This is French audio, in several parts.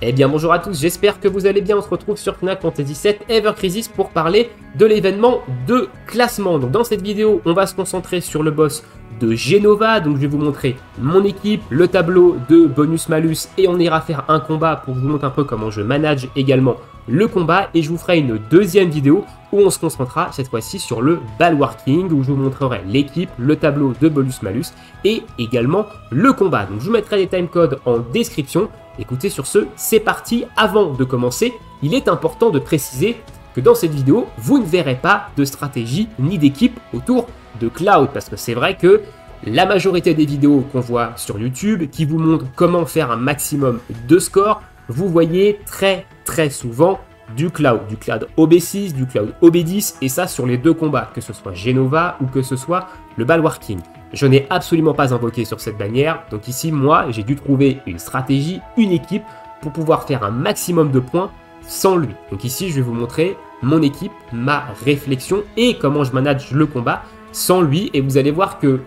Eh bien bonjour à tous, j'espère que vous allez bien, on se retrouve sur Final Fantasy VII Ever Crisis pour parler de l'événement de classement. Donc dans cette vidéo, on va se concentrer sur le boss de Jenova, donc je vais vous montrer mon équipe, le tableau de bonus-malus et on ira faire un combat pour vous montrer un peu comment je manage également le combat et je vous ferai une deuxième vidéo où on se concentrera cette fois-ci sur le ballworking où je vous montrerai l'équipe, le tableau de bonus-malus et également le combat. Donc je vous mettrai les timecodes en description. Écoutez, sur ce, c'est parti. Avant de commencer, il est important de préciser que dans cette vidéo, vous ne verrez pas de stratégie ni d'équipe autour de Cloud, parce que c'est vrai que la majorité des vidéos qu'on voit sur YouTube, qui vous montrent comment faire un maximum de score, vous voyez très souvent du Cloud OB6, du Cloud OB10, et ça sur les deux combats, que ce soit Jenova ou que ce soit le ballworking. Je n'ai absolument pas invoqué sur cette bannière, donc ici, moi, j'ai dû trouver une stratégie, une équipe, pour pouvoir faire un maximum de points sans lui. Donc ici, je vais vous montrer mon équipe, ma réflexion et comment je manage le combat sans lui, et vous allez voir que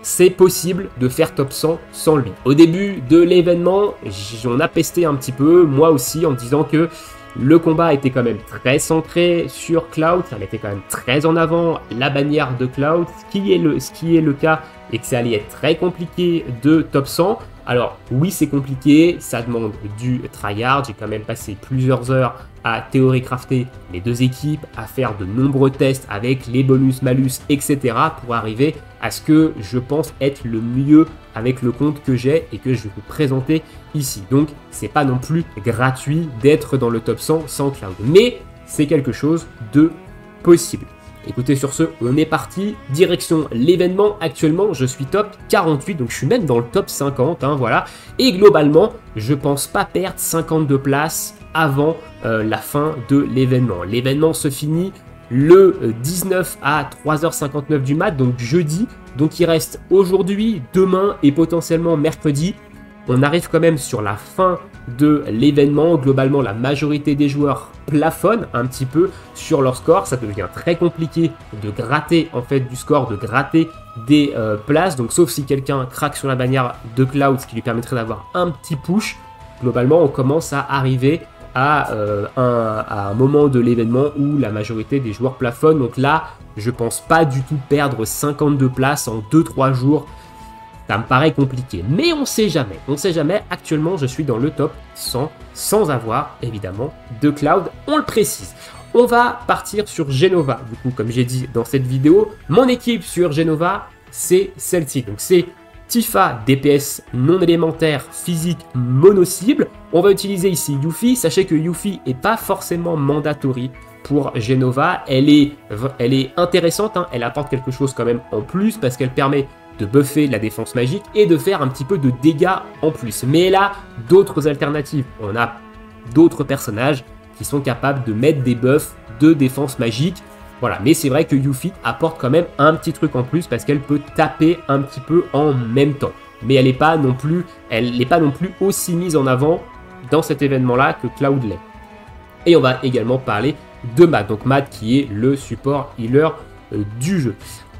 c'est possible de faire top 100 sans lui. Au début de l'événement, on a pesté un petit peu, moi aussi, en disant que le combat était quand même très centré sur Cloud, ça mettait quand même très en avant la bannière de Cloud, ce qui est le cas, et que ça allait être très compliqué de top 100. Alors oui, c'est compliqué, ça demande du tryhard, j'ai quand même passé plusieurs heures à théorie crafter les deux équipes, à faire de nombreux tests avec les bonus, malus, etc. pour arriver à ce que je pense être le mieux avec le compte que j'ai et que je vais vous présenter ici. Donc c'est pas non plus gratuit d'être dans le top 100 sans Cloud, mais c'est quelque chose de possible. Écoutez, sur ce, on est parti, direction l'événement. Actuellement, je suis top 48, donc je suis même dans le top 50, hein, voilà. Et globalement, je pense pas perdre 52 places avant la fin de l'événement. L'événement se finit le 19 à 3h59 du mat, donc jeudi. Donc il reste aujourd'hui, demain et potentiellement mercredi. On arrive quand même sur la fin de l'événement. Globalement, la majorité des joueurs plafonnent un petit peu sur leur score. Ça devient très compliqué de gratter en fait du score, de gratter des places. Donc sauf si quelqu'un craque sur la bannière de Cloud, ce qui lui permettrait d'avoir un petit push. Globalement, on commence à arriver à un moment de l'événement où la majorité des joueurs plafonnent. Donc là, je pense pas du tout perdre 52 places en 2-3 jours. Ça me paraît compliqué, mais on sait jamais. On sait jamais. Actuellement, je suis dans le top 100 sans avoir évidemment de Cloud. On le précise. On va partir sur Jenova. Du coup, comme j'ai dit dans cette vidéo, mon équipe sur Jenova, c'est celle-ci. Donc c'est Tifa, DPS non élémentaire, physique, mono-cible. On va utiliser ici Yuffie. Sachez que Yuffie n'est pas forcément mandatory pour Jenova. Elle est intéressante, hein. Elle apporte quelque chose quand même en plus parce qu'elle permet de buffer la défense magique et de faire un petit peu de dégâts en plus. Mais elle a d'autres alternatives. On a d'autres personnages qui sont capables de mettre des buffs de défense magique. Voilà, mais c'est vrai que Yuffie apporte quand même un petit truc en plus parce qu'elle peut taper un petit peu en même temps. Mais elle n'est pas non plus aussi mise en avant dans cet événement-là que Cloud l'est. Et on va également parler de Matt. Donc Matt qui est le support healer du jeu.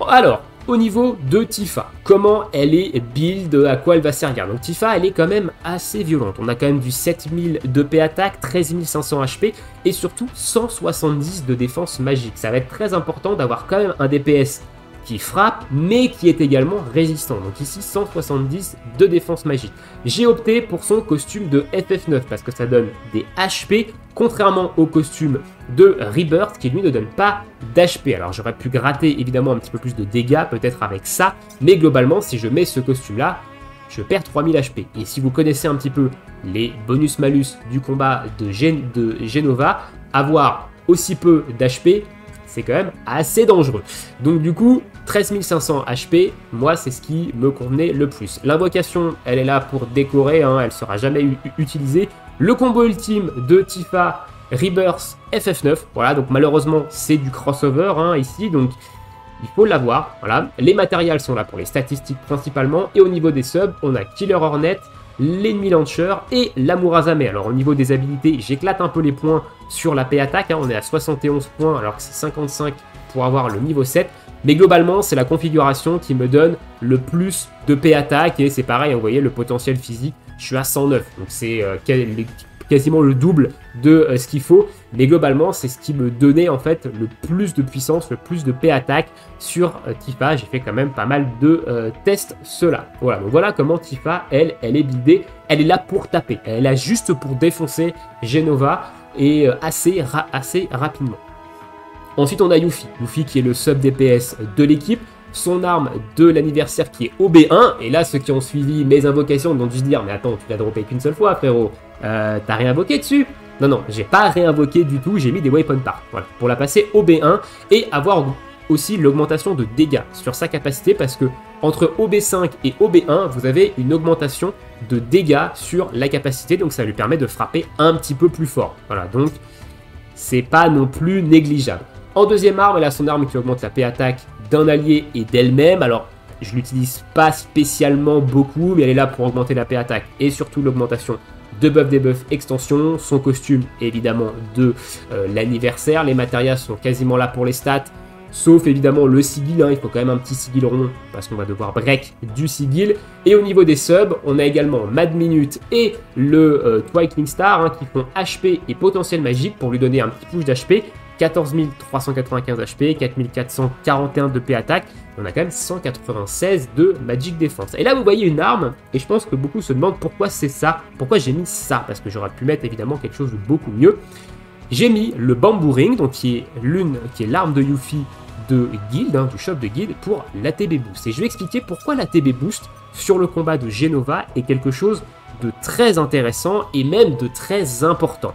Alors, au niveau de Tifa, comment elle est build, à quoi elle va servir. Donc Tifa, elle est quand même assez violente. On a quand même du 7000 de P attaque, 13500 HP et surtout 170 de défense magique. Ça va être très important d'avoir quand même un DPS qui frappe, mais qui est également résistant. Donc ici, 170 de défense magique. J'ai opté pour son costume de FF9 parce que ça donne des HP, contrairement au costume de Rebirth qui lui ne donne pas d'HP. Alors j'aurais pu gratter évidemment un petit peu plus de dégâts peut-être avec ça, mais globalement si je mets ce costume là, je perds 3000 HP. Et si vous connaissez un petit peu les bonus-malus du combat de Jenova, avoir aussi peu d'HP, c'est quand même assez dangereux. Donc du coup, 13500 HP, moi c'est ce qui me convenait le plus. L'invocation, elle est là pour décorer, hein, elle ne sera jamais utilisée. Le combo ultime de Tifa, Rebirth, FF9, voilà, donc malheureusement c'est du crossover hein, ici, donc il faut l'avoir, voilà. Les matériels sont là pour les statistiques principalement, et au niveau des subs, on a Killer Hornet, l'ennemi launcher et l'Amurazame. Alors au niveau des habilités, j'éclate un peu les points sur la P attaque, hein, on est à 71 points alors que c'est 55 pour avoir le niveau 7, mais globalement c'est la configuration qui me donne le plus de P attaque et c'est pareil, vous voyez le potentiel physique, je suis à 109. Donc c'est quasiment le double de ce qu'il faut. Mais globalement, c'est ce qui me donnait en fait le plus de puissance, le plus de P-Attack sur Tifa. J'ai fait quand même pas mal de tests cela. Voilà, donc voilà comment Tifa, elle est buildée. Elle est là pour taper. Elle est là juste pour défoncer Jenova et assez rapidement. Ensuite, on a Yuffie. Yuffie qui est le sub DPS de l'équipe. Son arme de l'anniversaire qui est OB1. Et là, ceux qui ont suivi mes invocations vont dû se dire « Mais attends, tu l'as droppé qu'une seule fois, frérot. T'as réinvoqué dessus ?» Non, non, j'ai pas réinvoqué du tout. J'ai mis des weapon parts. Voilà, pour la passer OB1 et avoir aussi l'augmentation de dégâts sur sa capacité parce que entre OB5 et OB1, vous avez une augmentation de dégâts sur la capacité. Donc, ça lui permet de frapper un petit peu plus fort. Voilà, donc c'est pas non plus négligeable. En deuxième arme, elle a son arme qui augmente la P-Attack d'un allié et d'elle-même. Alors, je l'utilise pas spécialement beaucoup, mais elle est là pour augmenter la P-Attack et surtout l'augmentation de buff, debuff, extension. Son costume, évidemment, de l'anniversaire. Les matérias sont quasiment là pour les stats, sauf évidemment le sigil. Il faut quand même un petit sigil rond parce qu'on va devoir break du sigil. Et au niveau des subs, on a également Mad Minute et le Twinkling Star qui font HP et potentiel magique pour lui donner un petit push d'HP. 14 395 HP, 4441 de P-Attack, on a quand même 196 de Magic Defense. Et là vous voyez une arme, et je pense que beaucoup se demandent pourquoi c'est ça, pourquoi j'ai mis ça, parce que j'aurais pu mettre évidemment quelque chose de beaucoup mieux. J'ai mis le Bamboo Ring, donc qui est l'arme de Yuffie de Guild, du shop de Guild, pour l'ATB Boost. Et je vais expliquer pourquoi l'ATB Boost sur le combat de Jenova est quelque chose de très intéressant et même de très important.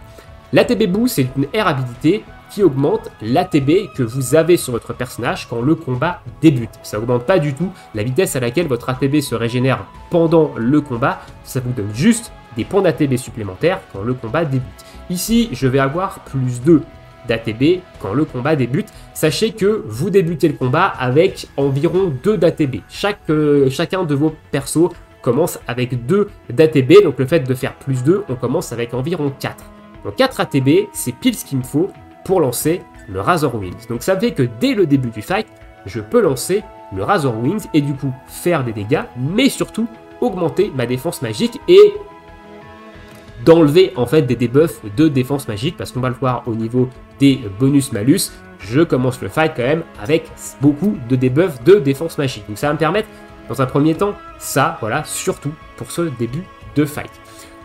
L'ATB Boost, c'est une air habilité qui augmente l'ATB que vous avez sur votre personnage quand le combat débute. Ça augmente pas du tout la vitesse à laquelle votre ATB se régénère pendant le combat, ça vous donne juste des points d'ATB supplémentaires quand le combat débute. Ici, je vais avoir plus 2 d'ATB quand le combat débute. Sachez que vous débutez le combat avec environ 2 d'ATB. Chacun de vos persos commence avec 2 d'ATB, donc le fait de faire plus 2, on commence avec environ 4. Donc 4 ATB, c'est pile ce qu'il me faut pour lancer le Razor Wings. Donc ça fait que dès le début du fight, je peux lancer le Razor Wings et du coup faire des dégâts, mais surtout augmenter ma défense magique et d'enlever en fait des debuffs de défense magique parce qu'on va le voir au niveau des bonus-malus. Je commence le fight quand même avec beaucoup de debuffs de défense magique. Donc ça va me permettre dans un premier temps ça, voilà, surtout pour ce début de fight.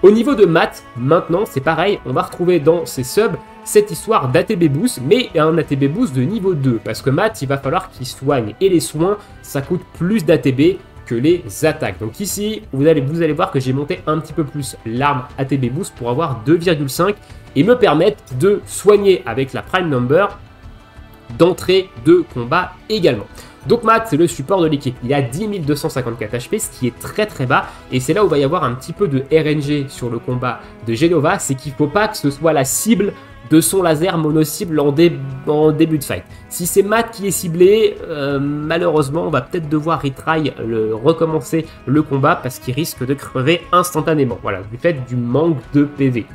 Au niveau de Matt, maintenant, c'est pareil, on va retrouver dans ses subs cette histoire d'ATB Boost, mais un ATB Boost de niveau 2, parce que Matt, il va falloir qu'il soigne, et les soins, ça coûte plus d'ATB que les attaques. Donc ici, vous allez voir que j'ai monté un petit peu plus l'arme ATB Boost pour avoir 2,5 et me permettre de soigner avec la Prime Number d'entrée de combat également. Donc Matt, c'est le support de l'équipe. Il a 10 254 HP, ce qui est très très bas. Et c'est là où il va y avoir un petit peu de RNG sur le combat de Jenova. C'est qu'il ne faut pas que ce soit la cible de son laser mono-cible en début de fight. Si c'est Matt qui est ciblé, malheureusement, on va peut-être devoir recommencer le combat parce qu'il risque de crever instantanément. Voilà, du fait du manque de PV.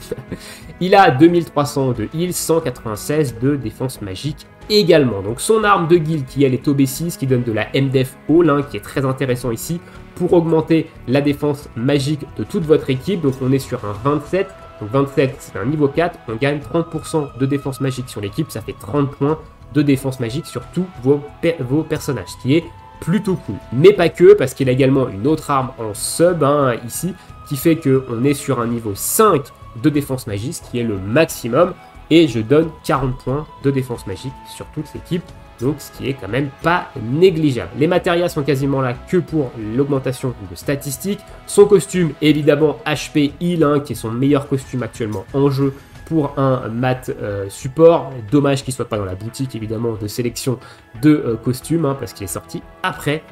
Il a 2300 de heal, 196 de défense magique également. Donc son arme de guild qui elle est OB6 qui donne de la MDF All, qui est très intéressant ici pour augmenter la défense magique de toute votre équipe. Donc on est sur un 27. Donc 27 c'est un niveau 4, on gagne 30% de défense magique sur l'équipe, ça fait 30 points de défense magique sur tous vos personnages, ce qui est plutôt cool. Mais pas que, parce qu'il a également une autre arme en sub ici, qui fait qu'on est sur un niveau 5 de défense magique, ce qui est le maximum, et je donne 40 points de défense magique sur toute l'équipe, donc ce qui est quand même pas négligeable. Les matérias sont quasiment là que pour l'augmentation de statistiques. Son costume, évidemment, HP Heal, qui est son meilleur costume actuellement en jeu pour un mat support. Dommage qu'il ne soit pas dans la boutique, évidemment, de sélection de costumes, parce qu'il est sorti après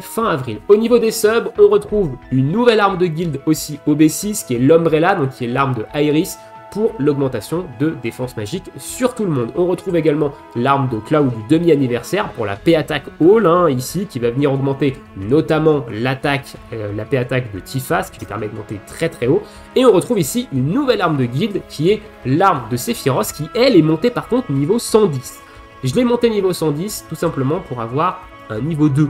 fin avril. Au niveau des subs, on retrouve une nouvelle arme de guild aussi OB6, qui est l'Umbrella, donc qui est l'arme de Iris, pour l'augmentation de défense magique sur tout le monde. On retrouve également l'arme de Cloud du demi-anniversaire pour la P-Attack All, ici, qui va venir augmenter notamment la P-Attack de Tifa, ce qui lui permet de monter très très haut. Et on retrouve ici une nouvelle arme de guild qui est l'arme de Sephiroth, qui elle est montée par contre niveau 110. Je l'ai montée niveau 110 tout simplement pour avoir un niveau 2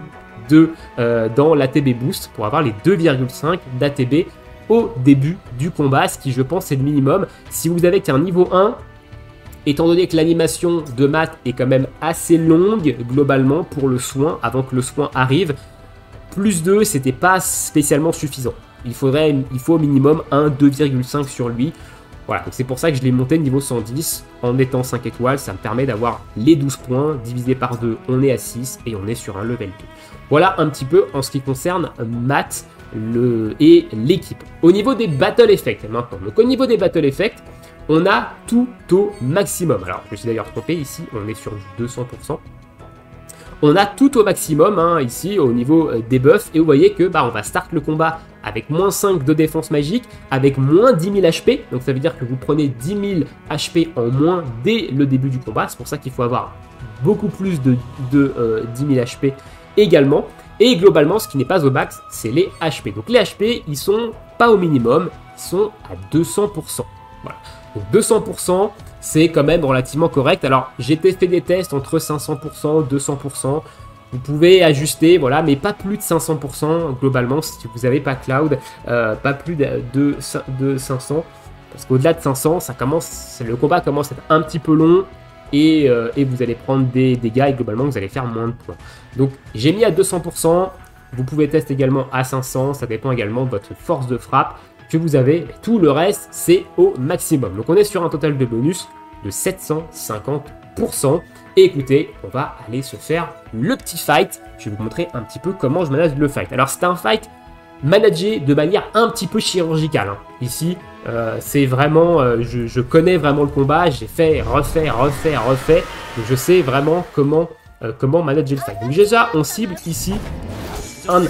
dans l'ATB Boost pour avoir les 2,5 d'ATB au début du combat, ce qui je pense est le minimum. Si vous avez qu'un niveau 1, étant donné que l'animation de Matt est quand même assez longue globalement pour le soin, avant que le soin arrive, plus 2 c'était pas spécialement suffisant. Il faut au minimum un 2,5 sur lui. Voilà, donc c'est pour ça que je l'ai monté niveau 110 en étant 5 étoiles. Ça me permet d'avoir les 12 points divisé par 2, on est à 6 et on est sur un level 2. Voilà un petit peu en ce qui concerne Matt et l'équipe. Au niveau des Battle Effects maintenant. Donc au niveau des Battle Effects, on a tout au maximum. Alors je me suis d'ailleurs trompé ici, on est sur du 200%. On a tout au maximum hein, ici au niveau des buffs et vous voyez que on va start le combat avec moins 5 de défense magique, avec moins 10 000 HP, donc ça veut dire que vous prenez 10 000 HP en moins dès le début du combat, c'est pour ça qu'il faut avoir beaucoup plus de 10 000 HP également, et globalement ce qui n'est pas au max c'est les HP, donc les HP ils sont pas au minimum, ils sont à 200%, voilà, donc 200%, c'est quand même relativement correct. Alors, j'ai fait des tests entre 500%, 200%. Vous pouvez ajuster, voilà, mais pas plus de 500% globalement si vous n'avez pas Cloud, pas plus de 500. Parce qu'au-delà de 500, le combat commence à être un petit peu long et vous allez prendre des dégâts et globalement vous allez faire moins de points. Donc, j'ai mis à 200%. Vous pouvez tester également à 500. Ça dépend également de votre force de frappe que vous avez, tout le reste c'est au maximum. Donc on est sur un total de bonus de 750%. Et écoutez, on va aller se faire le petit fight. Je vais vous montrer un petit peu comment je manage le fight. Alors c'est un fight managé de manière un petit peu chirurgicale. Hein. Ici, c'est vraiment, je connais vraiment le combat, j'ai fait, refait. Donc je sais vraiment comment manager le fight. Donc déjà, on cible ici un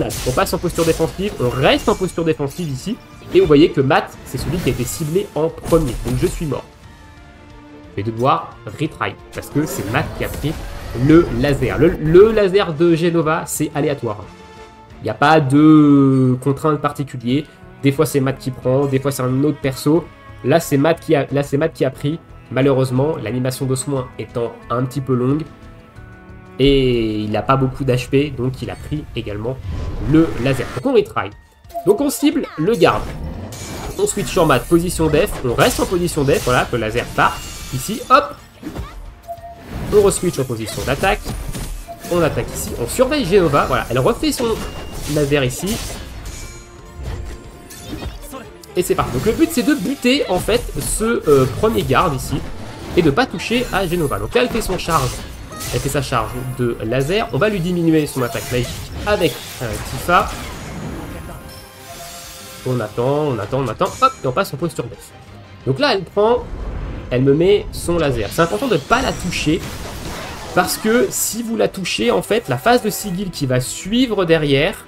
as. On passe en posture défensive, on reste en posture défensive ici, et vous voyez que Matt, c'est celui qui a été ciblé en premier, donc je suis mort. Je vais devoir retry, parce que c'est Matt qui a pris le laser. Le laser de Jenova, c'est aléatoire. Il n'y a pas de contrainte particulière. Des fois c'est Matt qui prend, des fois c'est un autre perso. Là c'est Matt qui a pris. Malheureusement, l'animation de soin étant un petit peu longue, et il n'a pas beaucoup d'HP, donc il a pris également le laser. Donc on retry. Donc on cible le garde. On switch sur Matt, position def. On reste en position def, voilà, que le laser part. Ici, hop. On re-switch en position d'attaque. On attaque ici. On surveille Jenova, voilà. Elle refait son laser ici. Et c'est parti. Donc le but c'est de buter en fait ce premier garde ici. Et de ne pas toucher à Jenova. Donc là elle fait son charge. Elle fait sa charge de laser. On va lui diminuer son attaque magique avec Tifa. On attend. Hop, et on passe en posture def. Donc là, elle me met son laser. C'est important de ne pas la toucher. Parce que si vous la touchez, en fait, la phase de Sigil qui va suivre derrière,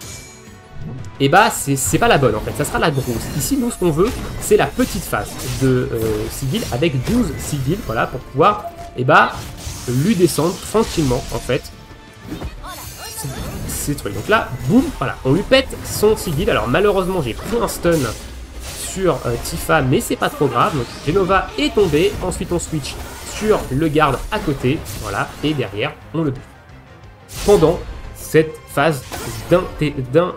et bah, c'est pas la bonne en fait. Ça sera la grosse. Ici, nous, ce qu'on veut, c'est la petite phase de Sigil avec 12 Sigil. Voilà, pour pouvoir, et bah, lui descendre tranquillement en fait ces trucs. Donc là, boum, voilà, on lui pète son Sigil. Alors malheureusement j'ai pris un stun sur Tifa, mais c'est pas trop grave. Donc Jenova est tombée, ensuite on switch sur le garde à côté, voilà, et derrière on le bute. Pendant cette phase d'interruption.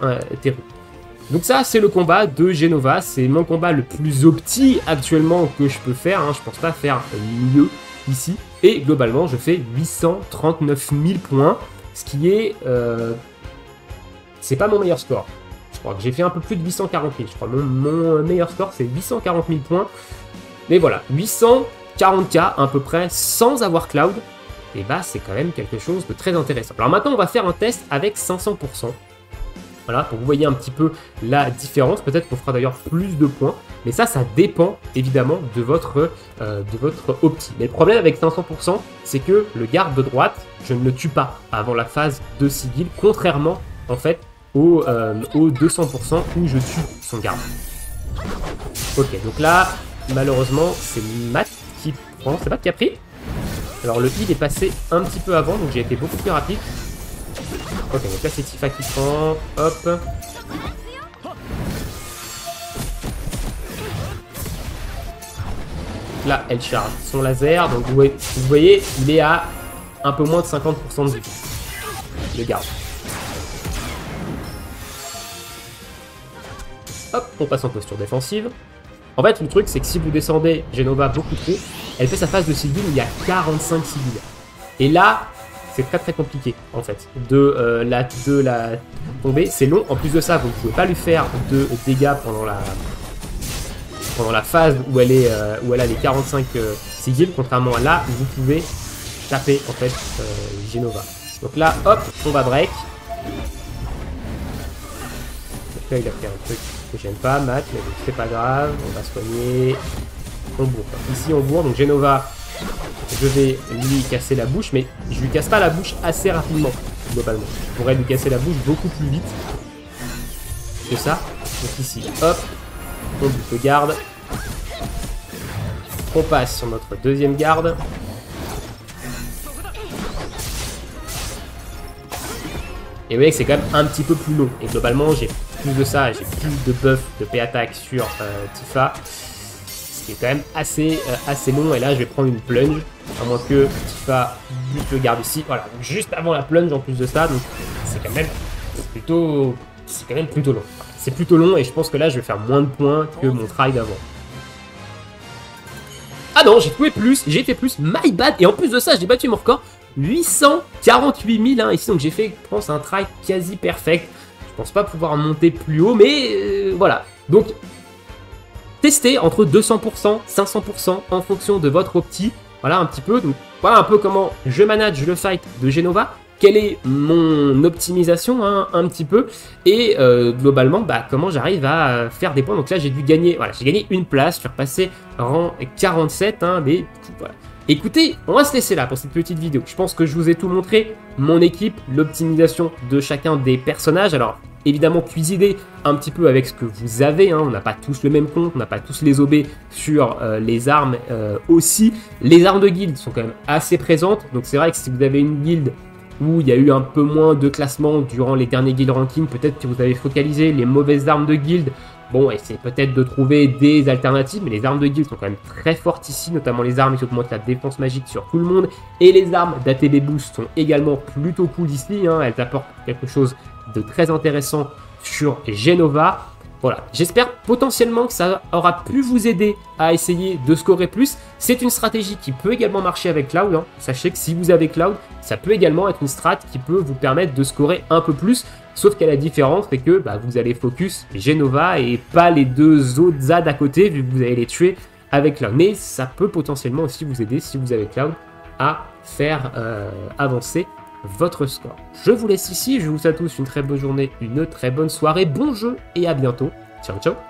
Donc ça c'est le combat de Jenova, c'est mon combat le plus opti actuellement que je peux faire, hein. Je pense pas faire mieux ici, et globalement je fais 839 000 points, ce qui est c'est pas mon meilleur score. Je crois que j'ai fait un peu plus de 840 000, je crois mon meilleur score c'est 840 000 points, mais voilà, 840k à peu près sans avoir Cloud, et bah c'est quand même quelque chose de très intéressant. Alors maintenant on va faire un test avec 500%. Voilà, pour que vous voyez un petit peu la différence. Peut-être qu'on fera d'ailleurs plus de points. Mais ça dépend évidemment de votre opti. Mais le problème avec 500%, c'est que le garde de droite, je ne le tue pas avant la phase de Sigil. Contrairement, en fait, au 200% où je tue son garde. Ok, donc là, malheureusement, c'est Matt qui prend. C'est Matt qui a pris. Alors le heal est passé un petit peu avant, donc j'ai été beaucoup plus rapide. Ok, donc là c'est Tifa qui prend, hop. Là, elle charge son laser, donc vous voyez, il est à un peu moins de 50% de vie. de garde. Hop, on passe en posture défensive. En fait, le truc, c'est que si vous descendez Jenova beaucoup trop, elle fait sa phase de sigil où il y a 45 sigils. Et là, c'est très très compliqué, en fait, de la tomber. C'est long. En plus de ça, vous ne pouvez pas lui faire de dégâts pendant la phase où elle a les 45 sigils, contrairement à là où vous pouvez taper, en fait, Jenova. Donc là, hop, on va break. Donc là, il a fait un truc que j'aime pas, Matt, mais bon, c'est pas grave, on va soigner. On bourre. Ici, on bourre, donc Jenova, je vais lui casser la bouche, mais je lui casse pas la bouche assez rapidement, globalement. Je pourrais lui casser la bouche beaucoup plus vite que ça. Donc ici, hop, on boucle garde. On passe sur notre deuxième garde. Et vous voyez que c'est quand même un petit peu plus long. Et globalement, j'ai plus de ça, j'ai plus de buff de P-Attack sur Tifa. Ce qui est quand même assez long. Et là, je vais prendre une plunge. À moins que Tifa bute le garde ici. Voilà, donc juste avant la plunge en plus de ça. Donc c'est quand même plutôt long. C'est plutôt long et je pense que là, je vais faire moins de points que mon try d'avant. Ah non, j'ai fait plus, my bad. Et en plus de ça, j'ai battu mon record. 848 000 hein, ici, donc j'ai fait, je pense, un try quasi perfect. Je pense pas pouvoir monter plus haut, mais voilà. Donc, testez entre 200%, 500% en fonction de votre opti. Voilà un petit peu. Donc, voilà un peu comment je manage le fight de Jenova. Quelle est mon optimisation un petit peu. Et globalement, comment j'arrive à faire des points. Donc là, j'ai dû gagner, voilà, j'ai gagné une place. Je suis repassé rang 47, hein, mais voilà. Écoutez, on va se laisser là pour cette petite vidéo. Je pense que je vous ai tout montré, mon équipe, l'optimisation de chacun des personnages. Alors, évidemment, cuisinez un petit peu avec ce que vous avez. Hein. On n'a pas tous le même compte, on n'a pas tous les OB sur les armes aussi. Les armes de guilde sont quand même assez présentes. Donc c'est vrai que si vous avez une guilde où il y a eu un peu moins de classement durant les derniers guild rankings, peut-être que vous avez focalisé les mauvaises armes de guild. Bon, essayez peut-être de trouver des alternatives, mais les armes de guild sont quand même très fortes ici, notamment les armes qui augmentent la défense magique sur tout le monde. Et les armes d'ATB Boost sont également plutôt cool ici, hein. Elles apportent quelque chose de très intéressant sur Jenova. Voilà, j'espère potentiellement que ça aura pu vous aider à essayer de scorer plus. C'est une stratégie qui peut également marcher avec Cloud. Hein. Sachez que si vous avez Cloud, ça peut également être une strat qui peut vous permettre de scorer un peu plus. Sauf qu'à la différence, c'est que vous allez focus Jenova et pas les deux autres ZAD à côté, vu que vous allez les tuer avec Cloud. Mais ça peut potentiellement aussi vous aider, si vous avez Cloud, à faire avancer votre score. Je vous laisse ici, je vous souhaite à tous une très bonne journée, une très bonne soirée, bon jeu et à bientôt. Ciao ciao.